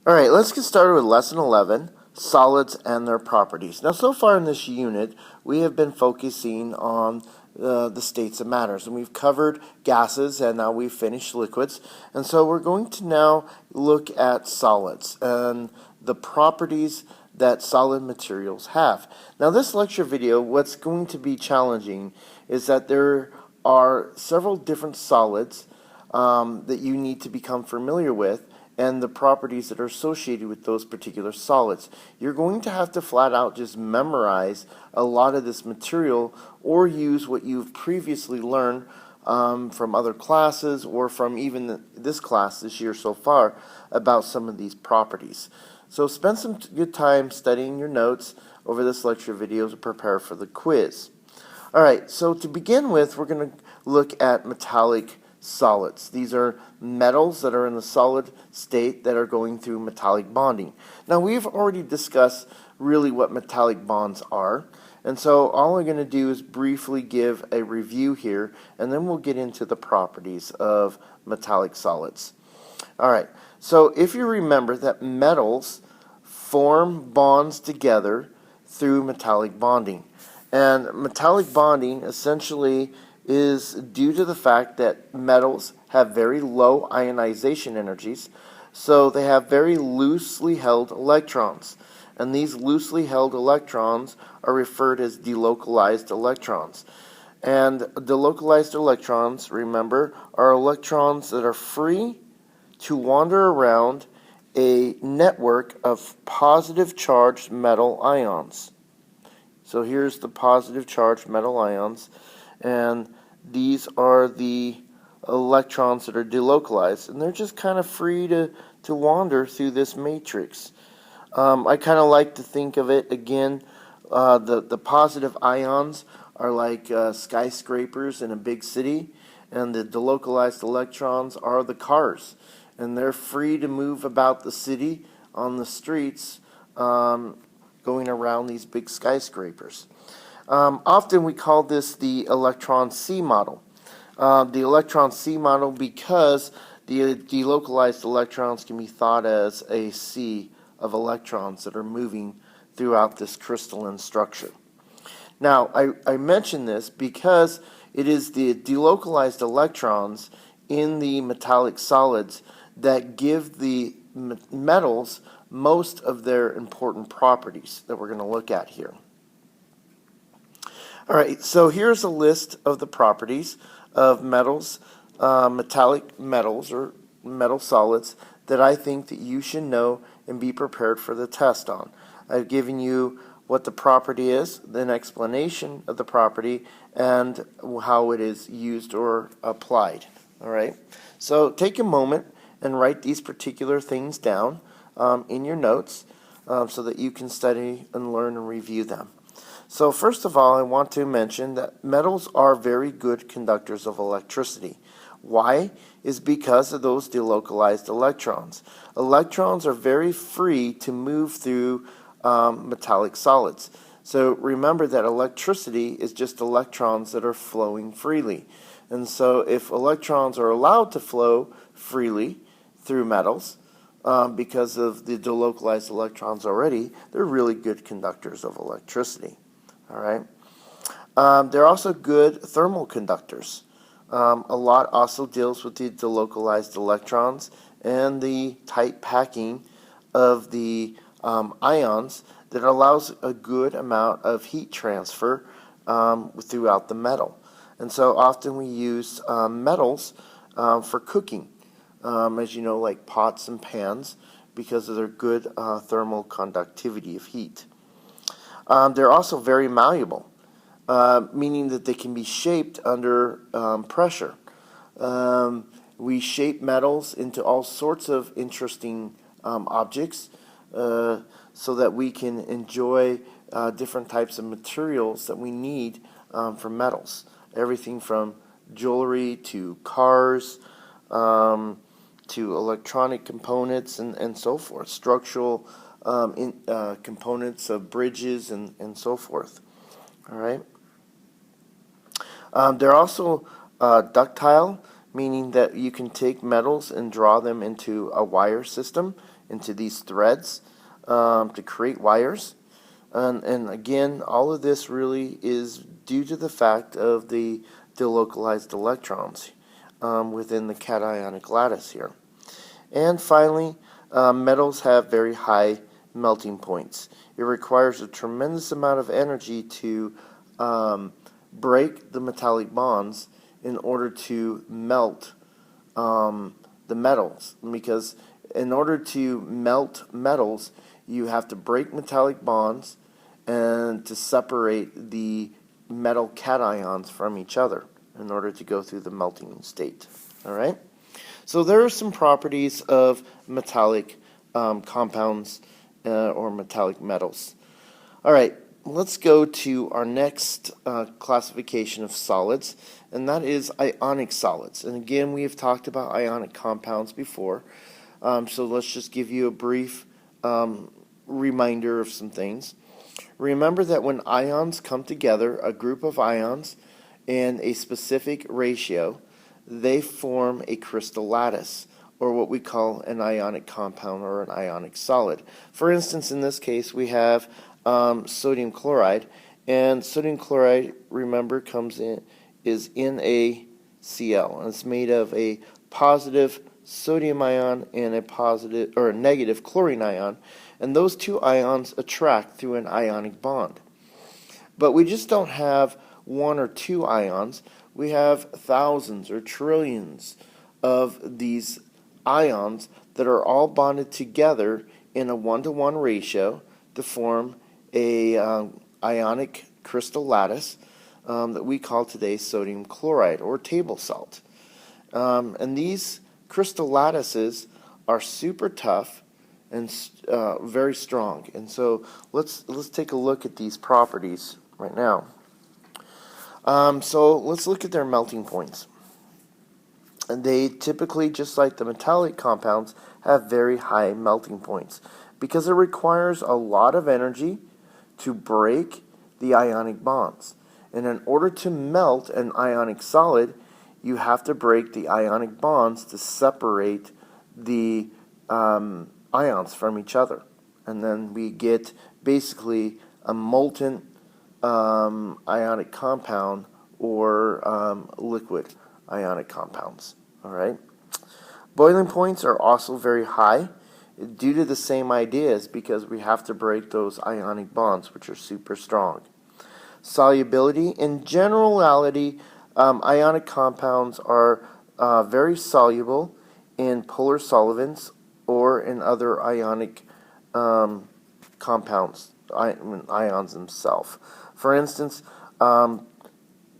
All right, let's get started with Lesson 11, Solids and Their Properties. Now, so far in this unit, we have been focusing on the states of matters, and we've covered gases, and now we've finished liquids. And so we're going to now look at solids and the properties that solid materials have. Now, this lecture video, what's going to be challenging is that there are several different solids that you need to become familiar with, and the properties that are associated with those particular solids. You're going to have to flat out just memorize a lot of this material or use what you've previously learned from other classes or from even this class this year so far about some of these properties. So spend some good time studying your notes over this lecture video to prepare for the quiz. Alright, so to begin with, we're going to look at metallic solids. These are metals that are in the solid state that are going through metallic bonding. Now, we've already discussed really what metallic bonds are, and so all I'm going to do is briefly give a review here, and then we'll get into the properties of metallic solids. Alright, so if you remember that metals form bonds together through metallic bonding, and metallic bonding essentially is due to the fact that metals have very low ionization energies, so they have very loosely held electrons. And these loosely held electrons are referred as delocalized electrons. And delocalized electrons, remember, are electrons that are free to wander around a network of positive charged metal ions. So here's the positive charged metal ions, and these are the electrons that are delocalized, and they're just kind of free to wander through this matrix. I kind of like to think of it again, the positive ions are like skyscrapers in a big city, and the delocalized electrons are the cars, and they're free to move about the city on the streets, going around these big skyscrapers. Often we call this the electron C model. The electron C model because the delocalized electrons can be thought as a sea of electrons that are moving throughout this crystalline structure. Now, I mention this because it is the delocalized electrons in the metallic solids that give the metals most of their important properties that we're going to look at here. Alright, so here's a list of the properties of metals, metallic metals or metal solids that I think that you should know and be prepared for the test on. I've given you what the property is, an explanation of the property, and how it is used or applied. Alright, so take a moment and write these particular things down in your notes so that you can study and learn and review them. So first of all, I want to mention that metals are very good conductors of electricity. Why? Is because of those delocalized electrons. Electrons are very free to move through metallic solids. So remember that electricity is just electrons that are flowing freely. And so if electrons are allowed to flow freely through metals, because of the delocalized electrons already, they're really good conductors of electricity. All right. They're also good thermal conductors. A lot also deals with the delocalized electrons and the tight packing of the ions that allows a good amount of heat transfer throughout the metal. And so often we use metals for cooking, as you know, like pots and pans, because of their good thermal conductivity of heat. They're also very malleable, meaning that they can be shaped under pressure. We shape metals into all sorts of interesting objects so that we can enjoy different types of materials that we need for metals. Everything from jewelry to cars to electronic components and so forth, structural components of bridges and so forth. All right. They're also ductile, meaning that you can take metals and draw them into a wire system, into these threads, to create wires. And again, all of this really is due to the fact of the delocalized electrons within the cationic lattice here. And finally, metals have very high melting points. It requires a tremendous amount of energy to break the metallic bonds in order to melt the metals, because in order to melt metals, you have to break metallic bonds and to separate the metal cations from each other in order to go through the melting state. All right? So there are some properties of metallic compounds or metallic metals. All right, let's go to our next classification of solids, and that is ionic solids. And again, we have talked about ionic compounds before, so let's just give you a brief reminder of some things. Remember that when ions come together, a group of ions in a specific ratio, they form a crystal lattice, or what we call an ionic compound or an ionic solid. For instance, in this case, we have sodium chloride, and sodium chloride, remember, is NaCl, and it's made of a positive sodium ion and a negative chlorine ion, and those two ions attract through an ionic bond. But we just don't have one or two ions. We have thousands or trillions of these ions that are all bonded together in a 1-to-1 ratio to form a ionic crystal lattice that we call today sodium chloride or table salt. And these crystal lattices are super tough and very strong. And so let's take a look at these properties right now. So let's look at their melting points. And they typically, just like the metallic compounds, have very high melting points because it requires a lot of energy to break the ionic bonds. And in order to melt an ionic solid, you have to break the ionic bonds to separate the ions from each other. And then we get basically a molten ionic compound or liquid ionic compounds. All right. Boiling points are also very high due to the same ideas because we have to break those ionic bonds, which are super strong. Solubility, in generality, ionic compounds are very soluble in polar solvents or in other ionic compounds, ions themselves. For instance,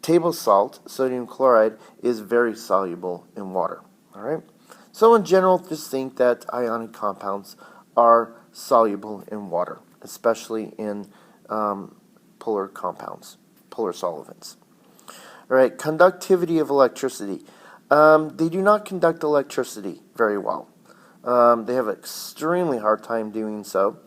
table salt, sodium chloride, is very soluble in water. All right. So in general, just think that ionic compounds are soluble in water, especially in polar compounds, polar solvents. All right. Conductivity of electricity. They do not conduct electricity very well. They have an extremely hard time doing so,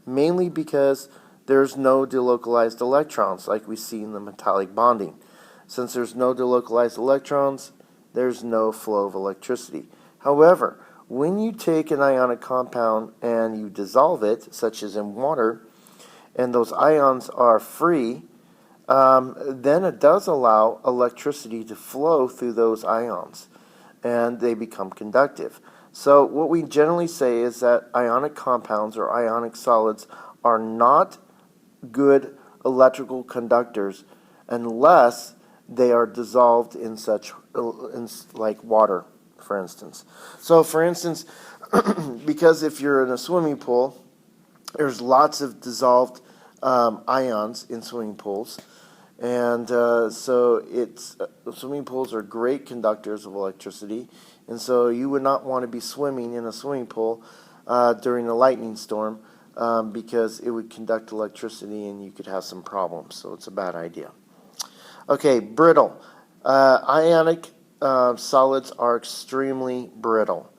mainly because there's no delocalized electrons like we see in the metallic bonding. Since there's no delocalized electrons, there's no flow of electricity. However, when you take an ionic compound and you dissolve it, such as in water, and those ions are free, then it does allow electricity to flow through those ions, and they become conductive. So what we generally say is that ionic compounds or ionic solids are not good electrical conductors unless they are dissolved in like water, for instance. So for instance, because if you're in a swimming pool, there's lots of dissolved ions in swimming pools, and so swimming pools are great conductors of electricity, and so you would not want to be swimming in a swimming pool during a lightning storm because it would conduct electricity and you could have some problems, so it's a bad idea. Okay, brittle. Ionic solids are extremely brittle.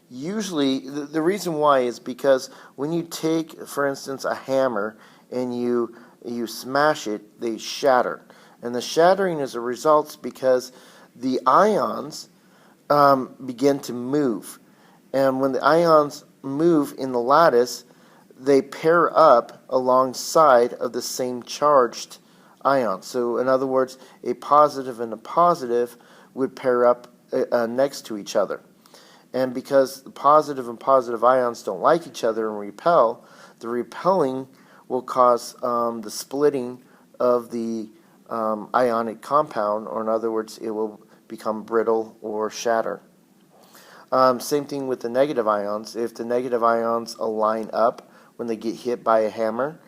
Usually, the reason why is because when you take, for instance, a hammer and you smash it, they shatter. And the shattering is a result because the ions begin to move. And when the ions move in the lattice, they pair up alongside of the same charged ion. So in other words, a positive and a positive would pair up next to each other. And because the positive and positive ions don't like each other and repel, the repelling will cause the splitting of the ionic compound, or in other words, it will become brittle or shatter. Same thing with the negative ions. If the negative ions align up when they get hit by a hammer,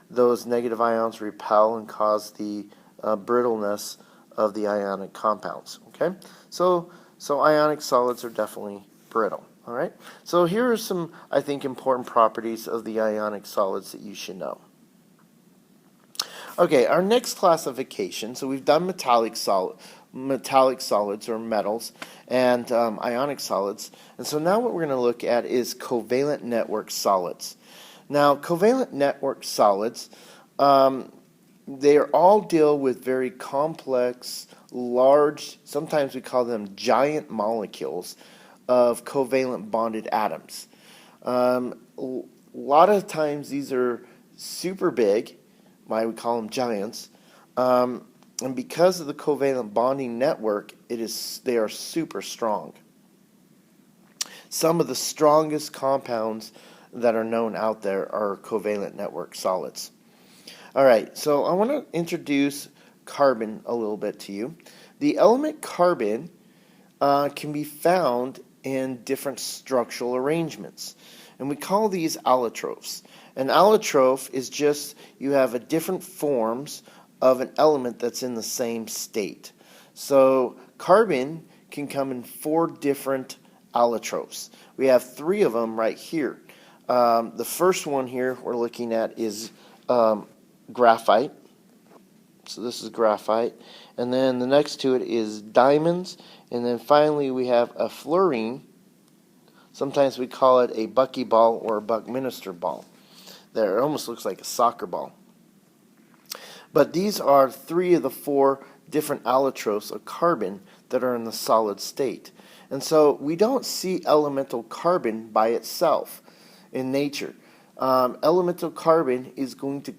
those negative ions repel and cause the brittleness of the ionic compounds. Okay, so ionic solids are definitely brittle. All right. So here are some, I think, important properties of the ionic solids that you should know. Okay, our next classification. So we've done metallic solids or metals and ionic solids. And so now what we're going to look at is covalent network solids. Now, covalent network solids, they all deal with very complex, large, sometimes we call them giant molecules of covalent bonded atoms. A lot of times these are super big, why we call them giants, and because of the covalent bonding network, they are super strong. Some of the strongest compounds that are known out there are covalent network solids. All right, so I want to introduce carbon a little bit to you. The element carbon can be found in different structural arrangements, and we call these allotrophs. An allotroph is just you have a different forms of an element that's in the same state. So carbon can come in 4 different allotrophs. We have 3 of them right here. The first one here we're looking at is graphite. So this is graphite. And then the next to it is diamonds. And then finally we have a fluorine. Sometimes we call it a buckyball or a Buckminster ball. There, it almost looks like a soccer ball. But these are 3 of the 4 different allotrophs of carbon that are in the solid state. And so we don't see elemental carbon by itself in nature. Elemental carbon is going to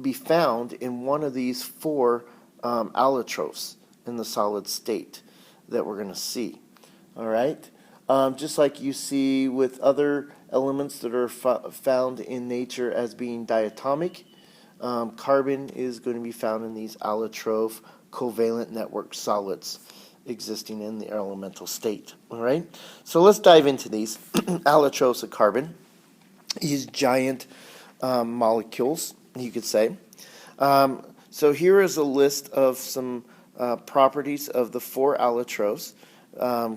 be found in one of these 4 allotrophs in the solid state that we're going to see. All right? Just like you see with other elements that are found in nature as being diatomic, carbon is going to be found in these allotroph covalent network solids existing in the elemental state. All right, so let's dive into these allotrophs of carbon. These giant molecules, you could say. So here is a list of some properties of the 4 allotrophs: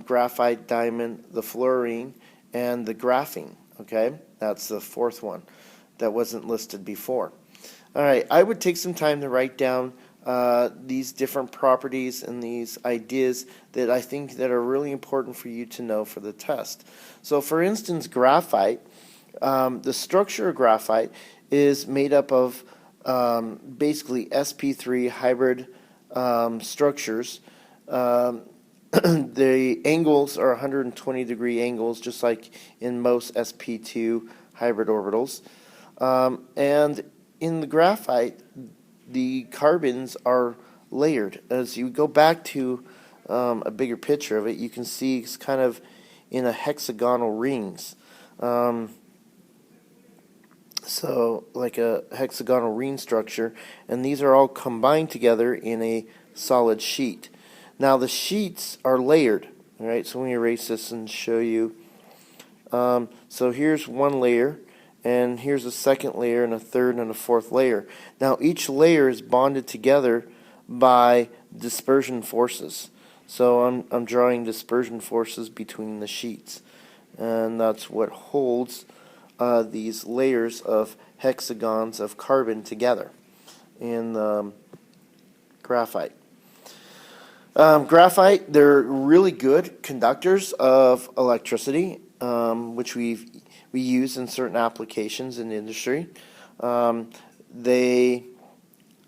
graphite, diamond, the fluorine, and the graphene. Okay, that's the 4th one that wasn't listed before. All right, I would take some time to write down these different properties and these ideas that I think that are really important for you to know for the test. So for instance, graphite, the structure of graphite is made up of basically sp3 hybrid structures. The angles are 120-degree angles, just like in most sp2 hybrid orbitals. And in the graphite, the carbons are layered. As you go back to a bigger picture of it, you can see it's kind of in a hexagonal rings. So like a hexagonal ring structure, and these are all combined together in a solid sheet. Now the sheets are layered. All right, so let me erase this and show you. So here's one layer, and here's a second layer, and a third and a 4th layer. Now each layer is bonded together by dispersion forces. So I'm drawing dispersion forces between the sheets, and that's what holds these layers of hexagons of carbon together in graphite. Graphite, they're really good conductors of electricity, which we use in certain applications in the industry. They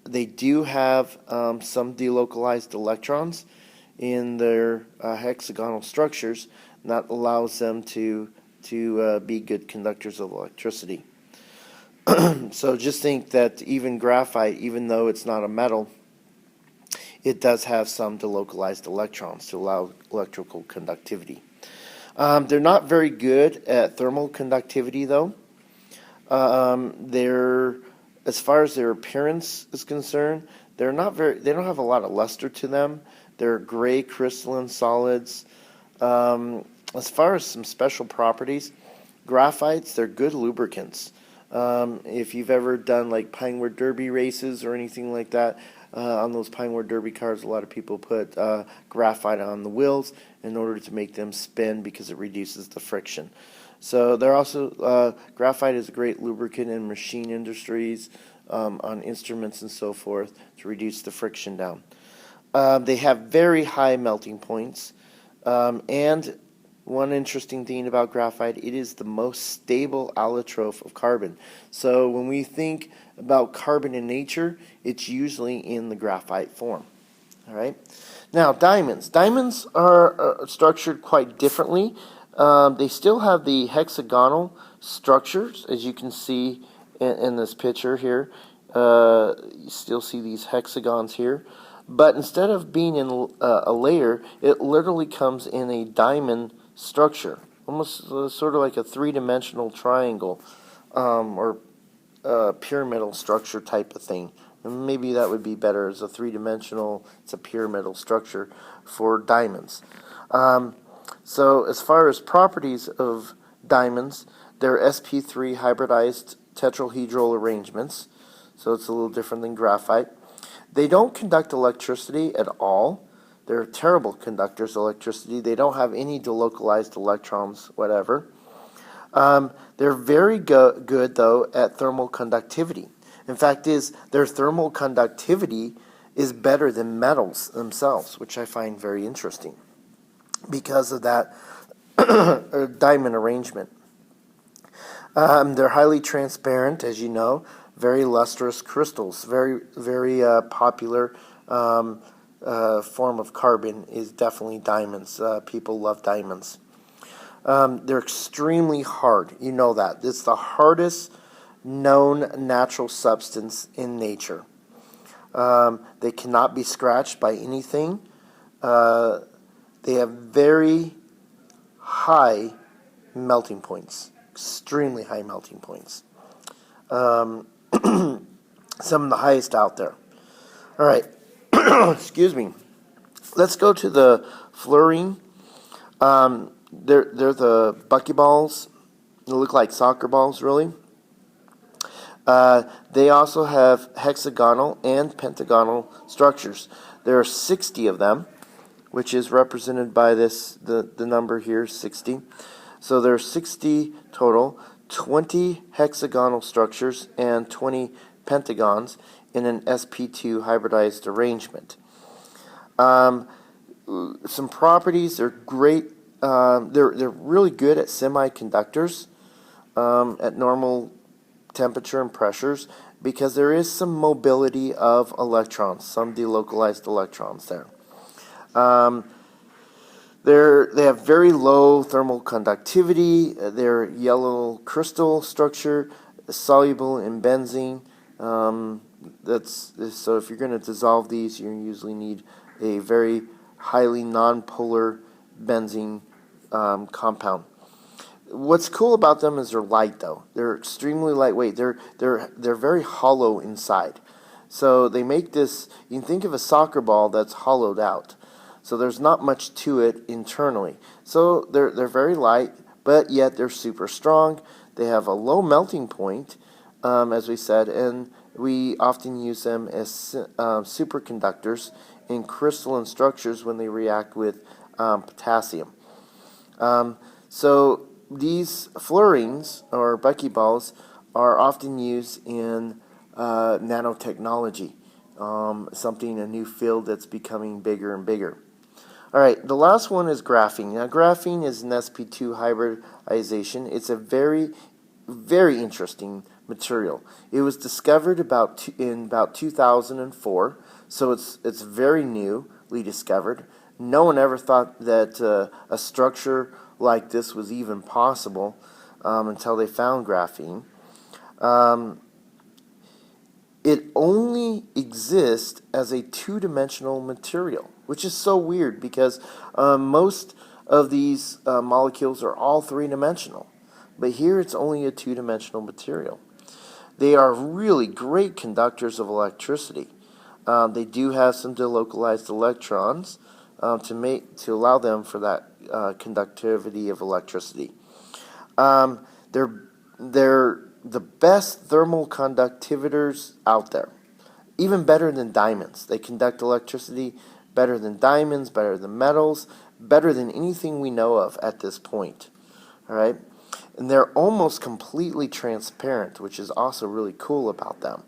They do have some delocalized electrons in their hexagonal structures, and that allows them to be good conductors of electricity. So just think that even graphite, even though it's not a metal, it does have some delocalized electrons to allow electrical conductivity. They're not very good at thermal conductivity, though. As far as their appearance is concerned, they don't have a lot of luster to them. They're gray crystalline solids. As far as some special properties, graphites, they're good lubricants. If you've ever done like Pinewood Derby races or anything like that, on those Pinewood Derby cars, a lot of people put graphite on the wheels in order to make them spin because it reduces the friction. So they're also graphite is a great lubricant in machine industries, on instruments and so forth to reduce the friction down. They have very high melting points, and one interesting thing about graphite, it is the most stable allotrope of carbon. So when we think about carbon in nature, it's usually in the graphite form. All right. Now, diamonds. Diamonds are structured quite differently. They still have the hexagonal structures, as you can see in this picture here. You still see these hexagons here. But instead of being in a layer, it literally comes in a diamond structure, almost sort of like a three-dimensional triangle or pyramidal structure type of thing. And maybe that would be better as a three-dimensional, it's a pyramidal structure for diamonds. So as far as properties of diamonds, they're sp3 hybridized tetrahedral arrangements, so it's a little different than graphite. They don't conduct electricity at all. They're terrible conductors of electricity. They don't have any delocalized electrons, whatever. They're very good, though, at thermal conductivity. In fact, their thermal conductivity is better than metals themselves, which I find very interesting because of that diamond arrangement. They're highly transparent, as you know, very lustrous crystals. Very, very popular form of carbon is definitely diamonds. People love diamonds. They're extremely hard. You know that. It's the hardest known natural substance in nature. They cannot be scratched by anything. They have very high melting points, extremely high melting points. Some of the highest out there. All right, excuse me. Let's go to the fluorine. They're the buckyballs. They look like soccer balls, really. They also have hexagonal and pentagonal structures. There are 60 of them, which is represented by the number here, 60. So there are 60 total, 20 hexagonal structures and 20 pentagons in an sp2 hybridized arrangement. Some properties, they're great. They're really good at semiconductors at normal temperature and pressures because there is some mobility of electrons, some delocalized electrons there. They have very low thermal conductivity. They're yellow crystal structure, soluble in benzene. So if you're going to dissolve these, you usually need a very highly nonpolar benzene compound. What's cool about them is they're light, though. They're extremely lightweight. They're very hollow inside. So they make this. You can think of a soccer ball that's hollowed out. So there's not much to it internally. So they're very light, but yet they're super strong. They have a low melting point, as we said, and we often use them as superconductors in crystalline structures when they react with potassium. So these fluorines, or buckyballs, are often used in nanotechnology, a new field that's becoming bigger and bigger. All right, the last one is graphene. Now, graphene is an sp2 hybridization. It's a very very interesting material. It was discovered in about 2004, so it's very newly discovered. No one ever thought that a structure like this was even possible until they found graphene. It only exists as a two-dimensional material, which is so weird because most of these molecules are all three-dimensional. But here it's only a two-dimensional material. They are really great conductors of electricity. They do have some delocalized electrons to allow them for that conductivity of electricity. They're the best thermal conductivitors out there, even better than diamonds. They conduct electricity better than diamonds, better than metals, better than anything we know of at this point. All right, and they're almost completely transparent, which is also really cool about them.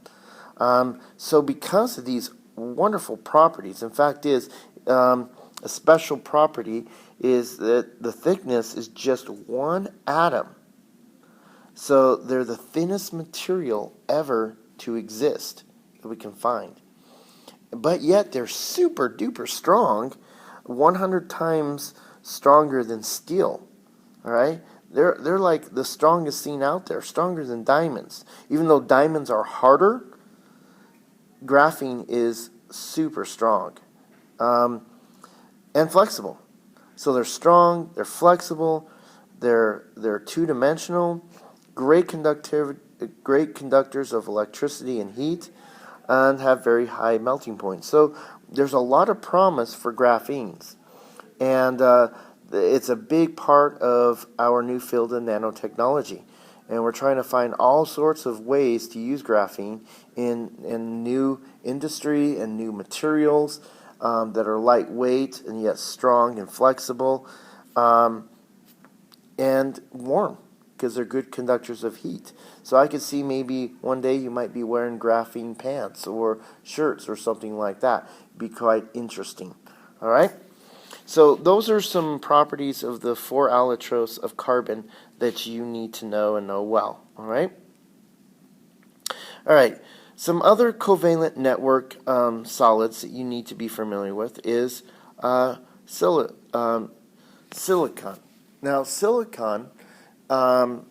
So because of these wonderful properties, in fact, a special property is that the thickness is just one atom. So they're the thinnest material ever to exist that we can find. But yet they're super duper strong, 100 times stronger than steel. All right? They're like the strongest thing out there, stronger than diamonds. Even though diamonds are harder, graphene is super strong and flexible. So they're strong, they're flexible, they're two-dimensional, great conductors of electricity and heat, and have very high melting points. So there's a lot of promise for graphenes, and it's a big part of our new field of nanotechnology. And we're trying to find all sorts of ways to use graphene in new industry and new materials that are lightweight and yet strong and flexible and warm, because they're good conductors of heat. So I could see maybe one day you might be wearing graphene pants or shirts or something like that. It'd be quite interesting. All right? So those are some properties of the 4-allotropes of carbon that you need to know and know well. All right? All right. Some other covalent network solids that you need to be familiar with is silicon. Now, silicon in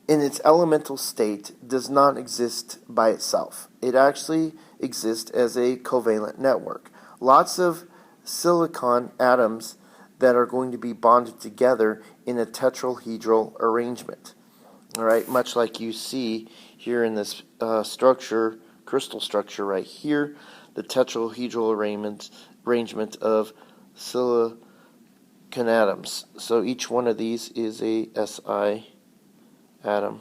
its elemental state does not exist by itself. It actually exists as a covalent network. Lots of silicon atoms that are going to be bonded together in a tetrahedral arrangement. All right, much like you see here in this crystal structure right here, the tetrahedral arrangement of silicon atoms. So each one of these is a Si atom,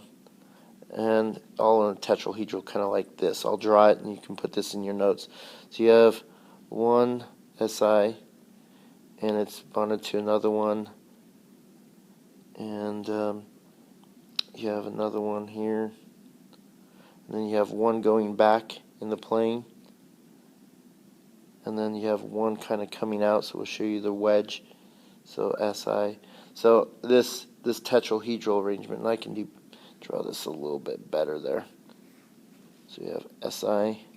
and all in a tetrahedral, kind of like this. I'll draw it, and you can put this in your notes. So you have one Si, and it's bonded to another one, and you have another one here, and then you have one going back in the plane, and then you have one kind of coming out, so we'll show you the wedge. So Si. So this tetrahedral arrangement, and I can draw this a little bit better there. So you have Si,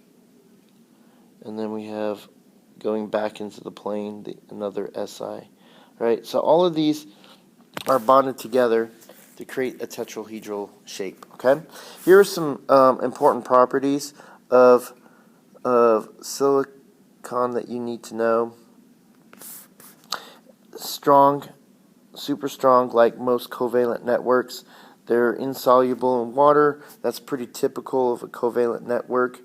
and then we have going back into the plane, another Si. Right? So all of these are bonded together to create a tetrahedral shape. Okay? Here are some important properties of silicon that you need to know. Strong, super strong, like most covalent networks. They're insoluble in water. That's pretty typical of a covalent network.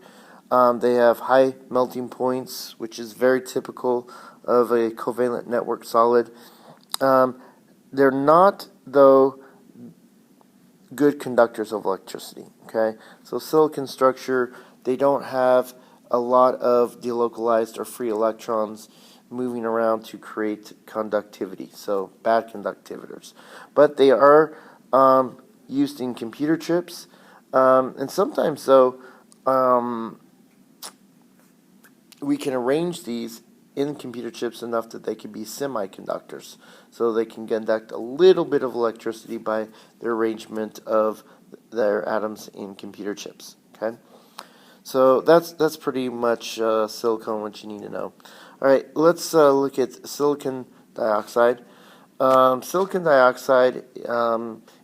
They have high melting points, which is very typical of a covalent network solid. They're not, though, good conductors of electricity. Okay, so silicon structure, they don't have a lot of delocalized or free electrons moving around to create conductivity, so bad conductivitors. But they are used in computer chips, and sometimes, though, we can arrange these in computer chips enough that they can be semiconductors. So they can conduct a little bit of electricity by the arrangement of their atoms in computer chips. Okay, so that's pretty much silicon, what you need to know. All right, let's look at silicon dioxide. Silicon dioxide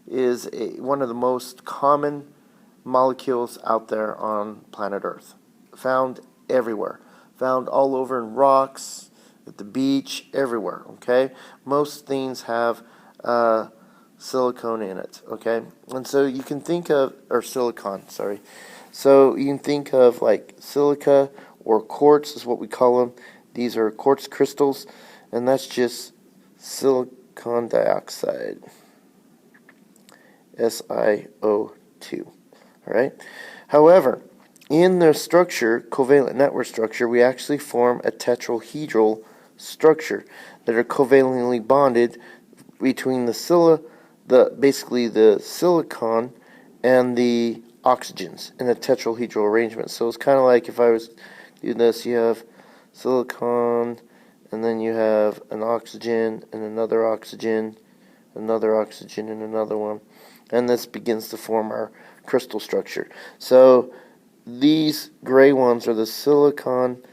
is one of the most common molecules out there on planet Earth. Found everywhere. Found all over in rocks, at the beach, everywhere. Okay? Most things have silicone in it. Okay? And so you can think of, or silicon, sorry. So you can think of like silica or quartz is what we call them. These are quartz crystals, and that's just silicon dioxide. SiO2. Alright? However, in the structure, covalent network structure, we actually form a tetrahedral structure that are covalently bonded between basically the silicon and the oxygens in a tetrahedral arrangement. So it's kind of like if I was doing this, you have silicon, and then you have an oxygen, and another oxygen, and another one. And this begins to form our crystal structure. So these gray ones are the silicon,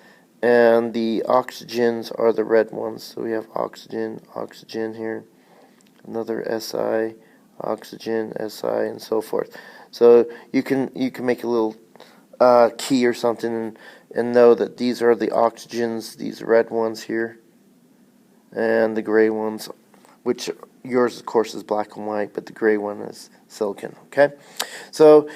and the oxygens are the red ones. So we have oxygen, oxygen here, another Si, oxygen, Si, and so forth. So you can make a little key or something and know that these are the oxygens, these red ones here, and the gray ones, which yours, of course, is black and white, but the gray one is silicon. Okay, so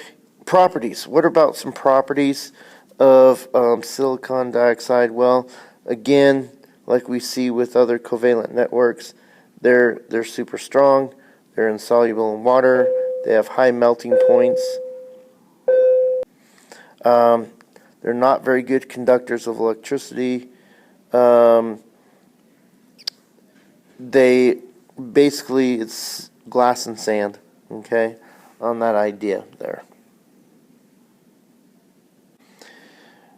properties. What about some properties of silicon dioxide? Well, again, like we see with other covalent networks, they're super strong. They're insoluble in water. They have high melting points. They're not very good conductors of electricity. They basically, it's glass and sand, okay, on that idea there.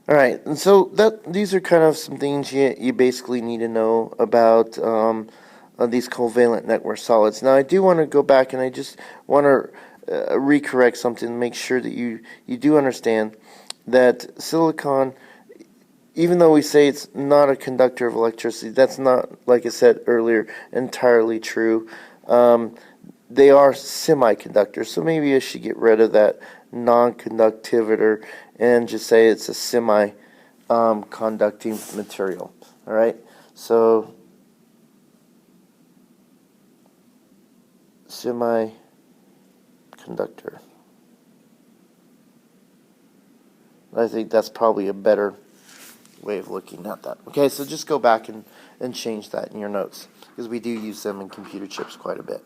All right, and so these are kind of some things you basically need to know about these covalent network solids. Now, I do want to go back and I just want to recorrect something, make sure that you do understand that silicon, even though we say it's not a conductor of electricity, that's not, like I said earlier, entirely true. They are semiconductors, so maybe I should get rid of that non-conductivity and just say it's a semi-conducting material. All right, so semiconductor. I think that's probably a better way of looking at that. Okay, so just go back and change that in your notes, because we do use them in computer chips quite a bit.